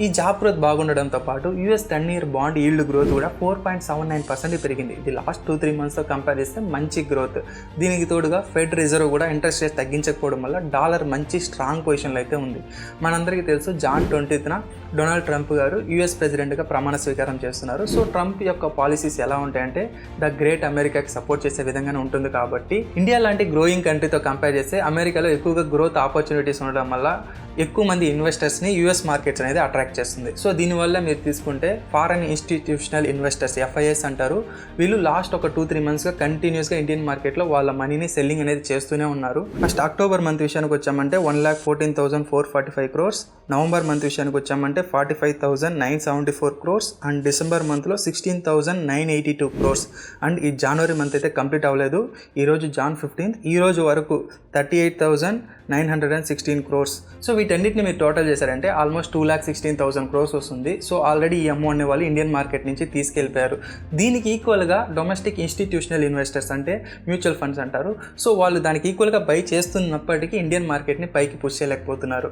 ఈ job growth బాగుండడంతో పాటు US 10-year bond yield growth కూడా 4.79% పెరిగింది. ఇది లాస్ట్ 2-3 మంత్స్తో కంపేర్ చేస్తే మంచి గ్రోత్. దీనికి తోడుగా ఫెడ్ రిజర్వ్ కూడా ఇంట్రెస్ట్ రేట్ తగ్గించకపోవడం వల్ల డాలర్ మంచి స్ట్రాంగ్ పొజిషన్లో అయితే ఉంది. మనందరికీ తెలుసు జాన్ 20న డొనాల్డ్ ట్రంప్ గారు యూఎస్ ప్రెసిడెంట్గా ప్రమాణ స్వీకారం చేస్తున్నారు. సో ట్రంప్ యొక్క పాలసీస్ ఎలా ఉంటాయంటే ద గ్రేట్ అమెరికాకి సపోర్ట్ చేసే విధంగానే ఉంటుంది. కాబట్టి ఇండియా లాంటి గ్రోయింగ్ కంట్రీతో కంపేర్ చేస్తే అమెరికాలో ఎక్కువగా గ్రోత్ ఆపర్చునిటీస్ ఉండడం వల్ల ఎక్కువ మంది ఇన్వెస్టర్స్ని యూఎస్ మార్కెట్స్ అనేది అట్రాక్ట్ చేస్తుంది. సో దీనివల్ల మీరు తీసుకుంటే ఫారెన్ ఇన్స్టిట్యూషనల్ ఇన్వెస్టర్స్ FIIs అంటారు. వీళ్ళు లాస్ట్ ఒక 2-3 మంత్స్గా కంటిన్యూస్గా ఇండియన్ మార్కెట్లో వాళ్ళ మనీని సెల్లింగ్ అనేది చేస్తూనే ఉన్నారు. ఫస్ట్ అక్టోబర్ మంత్ విషయానికి వచ్చామంటే 1,14,445 crores, నవంబర్ మంత్ విషయానికి వచ్చామంటే 45,974 crores అండ్ డిసెంబర్ మంత్లో 16,982 crores అండ్ ఈ జనవరి మంత్ అయితే కంప్లీట్ అవ్వలేదు. ఈరోజు జాన్ 15th, ఈ రోజు వరకు 38,916 crores. సో వీటన్నిటిని మీరు టోటల్ చేశారంటే ఆల్మోస్ట్ 2,16,000 crores వస్తుంది. సో ఆల్రెడీ ఈ అమౌంట్ని వాళ్ళు ఇండియన్ మార్కెట్ నుంచి తీసుకెళ్ళిపోయారు. దీనికి ఈక్వల్గా డొమెస్టిక్ ఇన్స్టిట్యూషనల్ ఇన్వెస్టర్స్ అంటే మ్యూచువల్ ఫండ్స్ అంటారు. సో వాళ్ళు దానికి ఈక్వల్గా బై చేస్తున్నప్పటికీ ఇండియన్ మార్కెట్ని పైకి పుష్ చేయలేకపోతున్నారు.